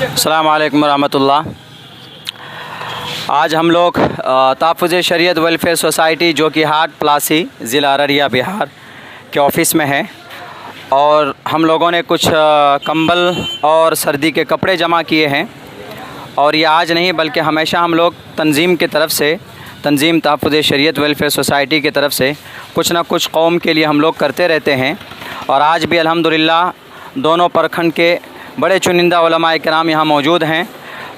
अस्सलाम वालेकुम रहमतुल्लाह। आज हम लोग तहफ़्फ़ुज़ शरीयत वेलफेयर सोसाइटी जो कि हाट प्लासी ज़िला अररिया बिहार के ऑफ़िस में है, और हम लोगों ने कुछ कंबल और सर्दी के कपड़े जमा किए हैं। और ये आज नहीं बल्कि हमेशा हम लोग तंज़ीम की तरफ से, तंज़ीम तहफ़्फ़ुज़ शरीयत वेलफेयर सोसाइटी की तरफ से कुछ ना कुछ कौम के लिए हम लोग करते रहते हैं। और आज भी अल्हम्दुलिल्लाह दोनों प्रखंड के बड़े चुनिंदा उलमाए किराम यहाँ मौजूद हैं।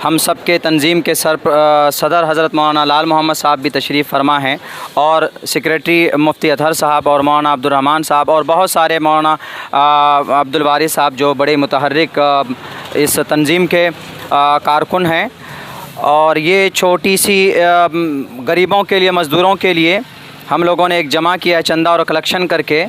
हम सब के तंज़ीम के सदर हज़रत मौलाना लाल मोहम्मद साहब भी तशरीफ़ फरमा हैं, और सेक्रेटरी मुफ्ती अतहर साहब और मौलाना अब्दुर्रहमान साहब और बहुत सारे मौलाना अब्दुल वारिस साहब जो बड़े मुतहर्रिक इस तंज़ीम के कारकुन हैं। और ये छोटी सी गरीबों के लिए, मज़दूरों के लिए हम लोगों ने एक जमा किया चंदा और कलेक्शन करके।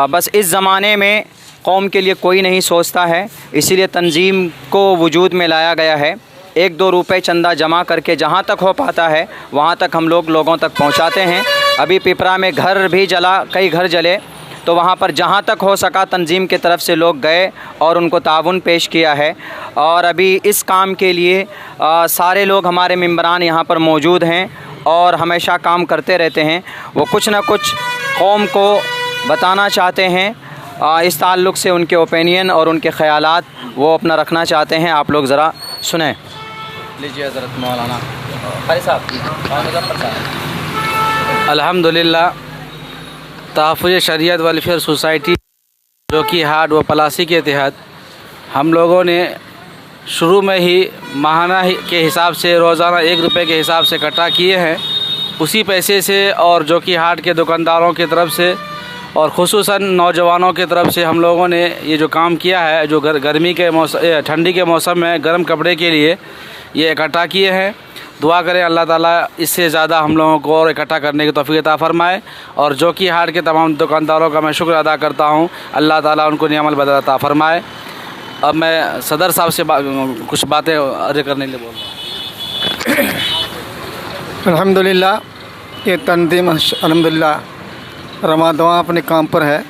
बस इस ज़माने में कौम के लिए कोई नहीं सोचता है, इसीलिए तंज़ीम को वजूद में लाया गया है। 1-2 रुपए चंदा जमा करके जहाँ तक हो पाता है वहाँ तक हम लोग लोगों तक पहुँचाते हैं। अभी पिपरा में घर भी जला, कई घर जले, तो वहाँ पर जहाँ तक हो सका तंज़ीम की तरफ से लोग गए और उनको ताउन पेश किया है। और अभी इस काम के लिए सारे लोग हमारे मेंबरान यहाँ पर मौजूद हैं और हमेशा काम करते रहते हैं। वो कुछ ना कुछ कौम को बताना चाहते हैं, इस ताल्लुक़ से उनके ओपिनियन और उनके ख़यालात वो अपना रखना चाहते हैं। आप लोग ज़रा सुने लीजिए हज़रत मौलाना फ़ारी साहब। अल्हम्दुलिल्लाह तहफ़्फ़ुज़ शरीयत वेलफेयर सोसाइटी जो कि हाट व प्लासी के तहत हम लोगों ने शुरू में ही माहाना के हिसाब से, रोज़ाना 1 रुपये के हिसाब से इकट्ठा किए हैं। उसी पैसे से और जो कि हाट के दुकानदारों की तरफ से और ख़ुसूसन नौजवानों की तरफ से हम लोगों ने ये जो काम किया है, जो गर्मी के मौसम, ठंडी के मौसम में गर्म कपड़े के लिए ये इकट्ठा किए हैं। दुआ करें अल्लाह ताला इससे ज़्यादा हम लोगों को और इकट्ठा करने की तौफ़ीक़ अता फ़रमाए। और जो कि हाट के तमाम दुकानदारों का मैं शुक्र अदा करता हूँ, अल्लाह ताला उनको नियामत बदल अता फ़रमाए। अब मैं सदर साहब से कुछ बातें अर्ज़ करने के लिए बोल रहा हूँ। अल्हम्दुलिल्लाह ये तंज़ीम अल्हम्दुलिल्लाह रमादवा अपने काम पर है,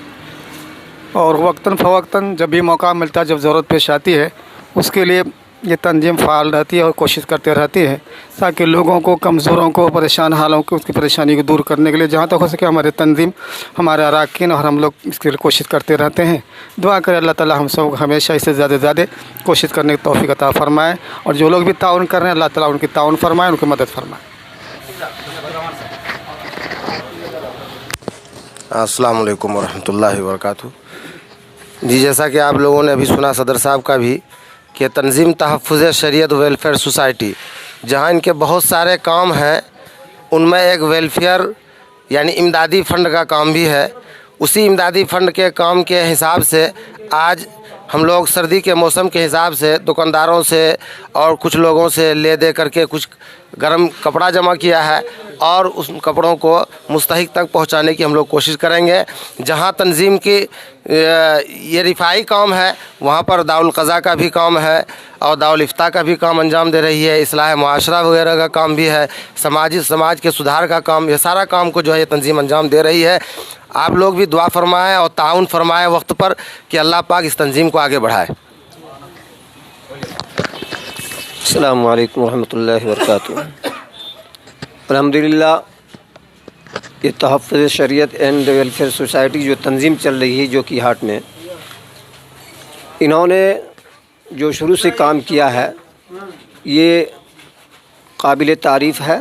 और वक्तन फ़वक्तन जब भी मौका मिलता है, जब ज़रूरत पेश आती है, उसके लिए ये तंज़ीम फ़ाल रहती है और कोशिश करते रहती है ताकि लोगों को, कमज़ोरों को, परेशान हालों को, उसकी परेशानी को दूर करने के लिए जहाँ तक हो सके हमारे तंज़ीम, हमारे अरकान और हम लोग इसके लिए कोशिश करते रहते हैं। दुआ करें अल्लाह ताला हम सब हमेशा इससे ज़्यादा से ज़्यादा कोशिश करने की तौफ़ीक़ अता फ़रमाए, और जो लोग भी ताउन कर रहे हैं अल्लाह ताला उनकी ताउन फ़रमाए, उनकी मदद फ़रमाए। अस्सलाम वालेकुम वरहमतुल्लाहि वबरकातुहू। जी, जैसा कि आप लोगों ने अभी सुना सदर साहब का भी कि तंज़ीम तहफ़्फ़ुज़ शरीयत वेलफेयर सोसाइटी, जहां इनके बहुत सारे काम हैं, उनमें एक वेलफेयर यानी इमदादी फ़ंड का काम भी है। उसी इमदादी फ़ंड के काम के हिसाब से आज हम लोग सर्दी के मौसम के हिसाब से दुकानदारों से और कुछ लोगों से ले दे करके कुछ गर्म कपड़ा जमा किया है, और उस कपड़ों को मुस्तहिक तक पहुंचाने की हम लोग कोशिश करेंगे। जहां तंज़ीम की ये रिफ़ाई काम है, वहां पर दाउल क़ज़ा का भी काम है और दाउल इफ्ता का भी काम अंजाम दे रही है, इस्लाह मुआशरा वगैरह का काम भी है, समाज के सुधार का काम, ये सारा काम को जो है ये तंज़ीम अंजाम दे रही है। आप लोग भी दुआ फरमाएँ और ताउन फरमाएँ वक्त पर कि अल्लाह पाक इस तंज़ीम को आगे बढ़ाए। अस्सलामु अलैकुम रहमतुल्लाहि व बरकातुहू। अल्हम्दुलिल्लाह ये तहफ़्फ़ुज़ शरीयत एंड वेलफेयर सोसाइटी जो तंज़ीम चल रही है, जो कि हाट में, इन्होंने जो शुरू से काम किया है ये काबिल तारीफ़ है।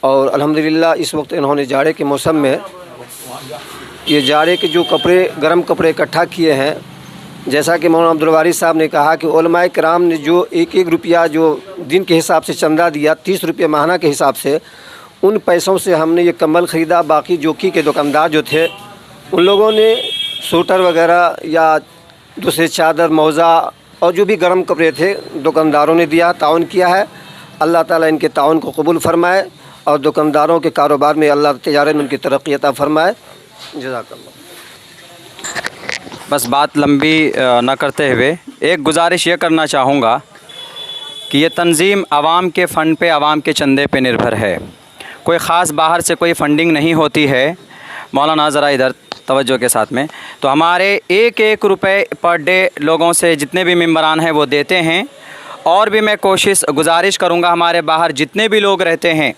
और अल्हम्दुलिल्लाह इस वक्त इन्होंने जाड़े के मौसम में ये जाड़े के जो कपड़े, गर्म कपड़े इकट्ठा किए हैं, जैसा कि मौलाना अब्दुल वारिस साहब ने कहा कि उलमाए किराम ने जो 1-1 रुपया जो दिन के हिसाब से चंदा दिया, 30 रुपये माहाना के हिसाब से, उन पैसों से हमने ये कंबल ख़रीदा। बाकी जोकी के दुकानदार जो थे उन लोगों ने स्वेटर वगैरह या दूसरे चादर, मौज़ा और जो भी गर्म कपड़े थे दुकानदारों ने दिया, ताउन किया है। अल्लाह ताला इनके ताउन को कबूल फ़रमाए और दुकानदारों के कारोबार में अल्लाह तिजारत में उनकी तरक्की अता फ़रमाए। जज़ाकल्लाह। बस बात लंबी न करते हुए एक गुजारिश ये करना चाहूँगा कि ये तंज़ीम आवाम के फ़ंड पे, आवाम के चंदे पे निर्भर है। कोई ख़ास बाहर से कोई फ़ंडिंग नहीं होती है। मौलाना ज़रा इधर तवज्जो के साथ में। तो हमारे 1-1 रुपये पर डे लोगों से जितने भी मेंबरान हैं वो देते हैं। और भी मैं गुजारिश करूँगा, हमारे बाहर जितने भी लोग रहते हैं,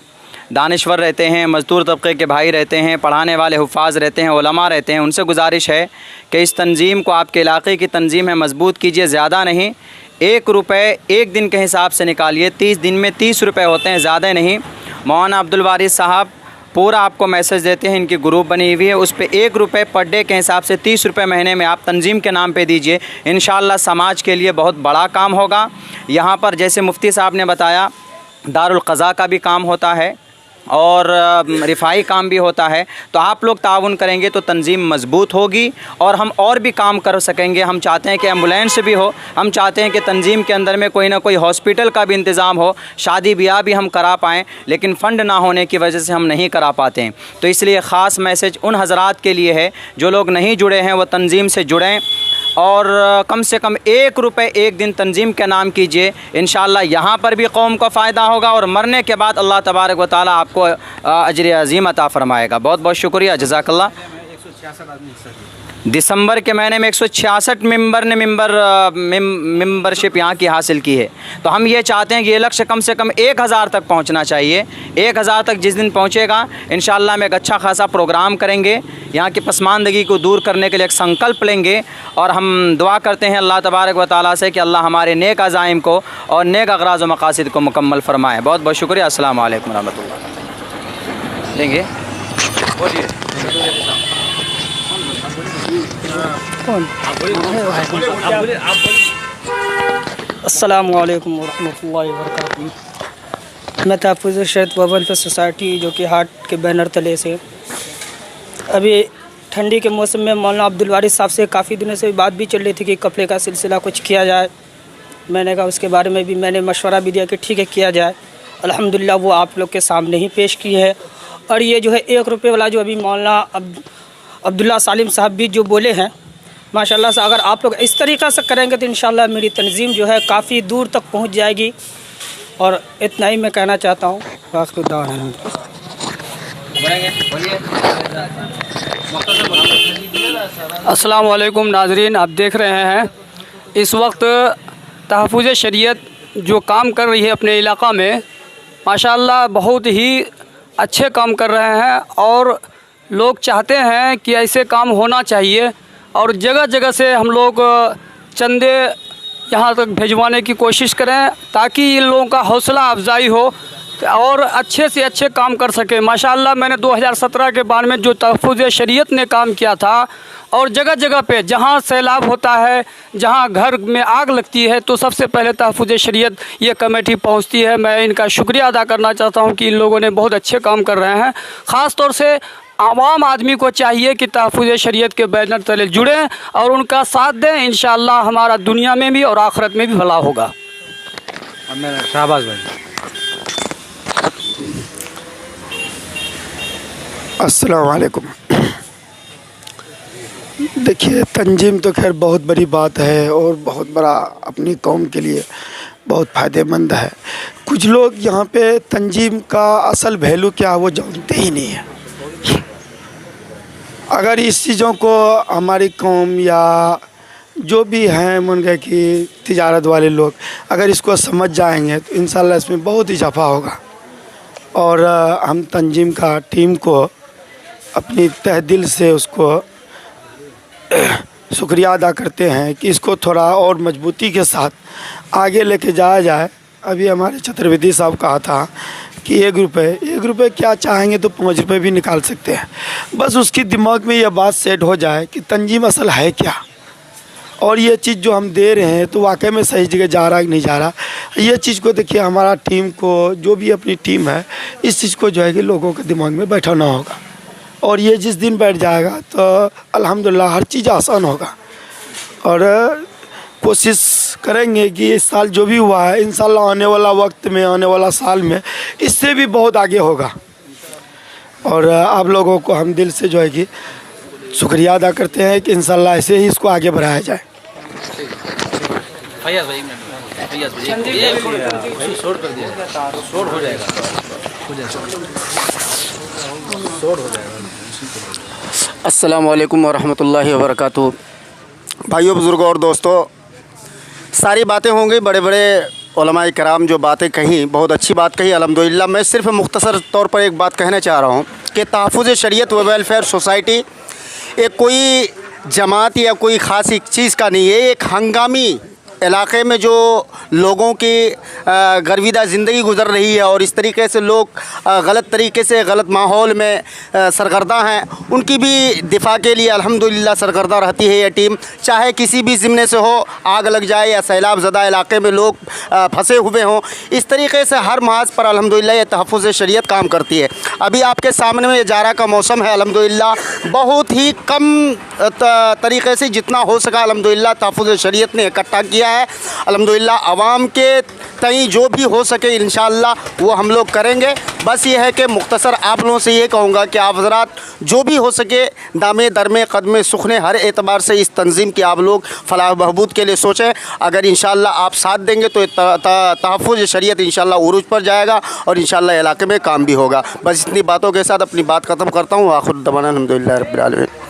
दानिश्वर रहते हैं, मज़दूर तबके के भाई रहते हैं, पढ़ाने वाले हुफ़ाज़ रहते हैं, उलमा रहते हैं, उनसे गुजारिश है कि इस तंजीम को, आपके इलाके की तंजीम है, मज़बूत कीजिए। ज़्यादा नहीं, 1 रुपये एक दिन के हिसाब से निकालिए। 30 दिन में 30 रुपये होते हैं, ज़्यादा नहीं। मौलाना अब्दुल वारिस साहब पूरा आपको मैसेज देते हैं, इनकी ग्रुप बनी हुई है, उस पे 1 रुपये पर डे के हिसाब से 30 रुपये महीने में आप तंजीम के नाम पे दीजिए। इंशाअल्लाह समाज के लिए बहुत बड़ा काम होगा। यहाँ पर जैसे मुफ्ती साहब ने बताया, दारुल क़ज़ा का भी काम होता है और रिफ़ाई काम भी होता है। तो आप लोग ताउन करेंगे तो तंजीम मज़बूत होगी और हम और भी काम कर सकेंगे। हम चाहते हैं कि एम्बुलेंस भी हो, हम चाहते हैं कि तंजीम के अंदर में कोई ना कोई हॉस्पिटल का भी इंतज़ाम हो, शादी ब्याह भी हम करा पाएँ, लेकिन फ़ंड ना होने की वजह से हम नहीं करा पाते हैं। तो इसलिए ख़ास मैसेज उन हज़रात के लिए है जो लोग नहीं जुड़े हैं, वो तंजीम से जुड़ें और कम से कम 1 रुपये एक दिन तंजीम के नाम कीजिए। इंशाअल्लाह यहाँ पर भी कौम को फ़ायदा होगा और मरने के बाद अल्लाह तबारक व तआला आपको अजर अज़ीम अता फ़रमाएगा। बहुत बहुत शुक्रिया, जज़ाकल्लाह। दिसंबर के महीने में 166 मेंबर ने मेंबरशिप यहाँ की हासिल की है। तो हम ये चाहते हैं कि ये लक्ष्य कम से कम 1000 तक पहुँचना चाहिए। 1000 तक जिस दिन पहुँचेगा इंशाअल्लाह हम एक अच्छा खासा प्रोग्राम करेंगे, यहाँ की पसमानदगी को दूर करने के लिए एक संकल्प लेंगे और हम दुआ करते हैं अल्लाह तबारक व तआला से कि अल्लाह हमारे नेक अज़ाइम को और नेक अग़राज़ व मक़ासिद को मुकम्मल फ़रमाए। बहुत बहुत शुक्रिया। अस्सलामु अलैकुम रहमतुल्लाह। देंगे अस्सलामु अलैकुम वरहमतुल्लाहि वबरकातुहू। मैं तहफ़्फ़ुज़ शरीयत वेलफेयर सोसाइटी जो कि हाट के बैनर तले से, अभी ठंडी के मौसम में मौलाना अब्दुल वारिस साहब से काफ़ी दिनों से बात भी चल रही थी कि कपड़े का सिलसिला कुछ किया जाए। मैंने कहा उसके बारे में भी मैंने मशवरा भी दिया कि ठीक है किया जाए। अल्हम्दुलिल्लाह वो आप लोग के सामने ही पेश की है। और ये जो है 1 रुपये वाला जो अभी मौलाना अब्दुल्ला सालिम साहब भी जो बोले हैं, माशाल्लाह से अगर आप लोग इस तरीक़ा से करेंगे तो इंशाअल्लाह मेरी तंजीम जो है काफ़ी दूर तक पहुंच जाएगी। और इतना ही मैं कहना चाहता हूँ। अस्सलामु अलैकुम नाज़रीन, आप देख रहे हैं इस वक्त तहफ़्फ़ुज़ शरीयत जो काम कर रही है अपने इलाक़ा में, माशाअल्लाह बहुत ही अच्छे काम कर रहे हैं और लोग चाहते हैं कि ऐसे काम होना चाहिए। और जगह जगह से हम लोग चंदे यहाँ तक भिजवाने की कोशिश करें ताकि इन लोगों का हौसला अफजाई हो और अच्छे से अच्छे काम कर सके। माशाअल्लाह मैंने 2017 के बाद में जो तहफ़्फ़ुज़ शरीयत ने काम किया था और जगह जगह पे जहाँ सैलाब होता है, जहाँ घर में आग लगती है, तो सबसे पहले तहफ़्फ़ुज़ शरीयत ये कमेटी पहुँचती है। मैं इनका शुक्रिया अदा करना चाहता हूँ कि इन लोगों ने बहुत अच्छे काम कर रहे हैं। ख़ास तौर से आवाम आदमी को चाहिए कि तहफ़्फ़ुज़ शरीयत के बैनर तले जुड़ें और उनका साथ दें। इंशाअल्लाह हमारा दुनिया में भी और आखिरत में भी भला होगा। शाहबाज भाई। अस्सलाम वालेकुम। देखिए, तंजीम तो खैर बहुत बड़ी बात है और बहुत बड़ा अपनी कौम के लिए बहुत फ़ायदेमंद है। कुछ लोग यहाँ पे तंजीम का असल वैल्यू क्या है वो जानते ही नहीं है। अगर इस चीज़ों को हमारी कौम या जो भी हैं मान गए कि तिजारत वाले लोग अगर इसको समझ जाएंगे तो इंशाल्लाह इसमें बहुत इजाफा होगा। और हम तंजीम का टीम को अपनी तहे दिल से उसको शुक्रिया अदा करते हैं कि इसको थोड़ा और मजबूती के साथ आगे लेके जाया जाए। अभी हमारे चतुर्वेदी साहब कहा था कि 1 रुपये क्या चाहेंगे तो 5 रुपये भी निकाल सकते हैं। बस उसकी दिमाग में यह बात सेट हो जाए कि तंजीम असल है क्या और ये चीज़ जो हम दे रहे हैं तो वाकई में सही जगह जा रहा है कि नहीं जा रहा। ये चीज़ को देखिए, हमारा टीम को जो भी अपनी टीम है इस चीज़ को जो है कि लोगों के दिमाग में बैठाना होगा और ये जिस दिन बैठ जाएगा तो अल्हम्दुलिल्लाह हर चीज़ आसान होगा। और कोशिश करेंगे कि इस साल जो भी हुआ है इंशाल्लाह आने वाला वक्त में, आने वाला साल में इससे भी बहुत आगे होगा। और आप लोगों को हम दिल से जो है कि शुक्रिया अदा करते हैं कि इंशाल्लाह ऐसे ही इसको आगे बढ़ाया जाए। अस्सलामु अलैकुम वरहमतुल्लाहि वबरकातुहू। भाइयों, बुज़ुर्गों और दोस्तों, सारी बातें होंगी, बड़े बड़े उलमाए कराम जो बातें कहीं बहुत अच्छी बात कही अल्हम्दुलिल्लाह। मैं सिर्फ मुख्तसर तौर पर एक बात कहना चाह रहा हूँ कि तहफ़्फ़ुज़ शरीयत व वेलफेयर सोसाइटी एक कोई जमात या कोई ख़ास एक चीज़ का नहीं है। एक हंगामी इलाक़े में जो लोगों की गर्विदा ज़िंदगी गुज़र रही है और इस तरीके से लोग गलत तरीके से गलत माहौल में सरगर्दा हैं, उनकी भी दिफा के लिए अल्हम्दुलिल्लाह सरगर्दा रहती है ये टीम। चाहे किसी भी ज़िम्ने से हो, आग लग जाए या सैलाब ज़दा इलाक़े में लोग फंसे हुए हों, इस तरीके से हर महाज पर अल्हम्दुलिल्लाह ये तहफ़्फ़ुज़ शरीयत काम करती है। अभी आपके सामने में जारा का मौसम है, अल्हम्दुलिल्लाह बहुत ही कम तरीके से जितना हो सका अल्हम्दुलिल्लाह तहफ़्फ़ुज़ शरीयत ने इकट्ठा किया है। अल्हम्दुलिल्लाह आवाम के तई जो भी हो सके इंशाअल्लाह वो हम लोग करेंगे। बस ये है कि मुख्तसर आप लोगों से ये कहूँगा कि आप हज़रात जो भी हो सके दामे दरमे क़दमे सुखने हर एतबार से इस तंज़ीम की आप लोग फ़लाह बहबूद के लिए सोचें। अगर इंशाअल्लाह आप साथ देंगे तो तहफ़्फ़ुज़ शरीयत इंशाअल्लाह उरूज पर जाएगा और इंशाअल्लाह इलाके में काम भी होगा। बस इतनी बातों के साथ अपनी बात ख़त्म करता हूँ। आखिर दवाना अल्हम्दुलिल्लाह रब्बिल आलमीन।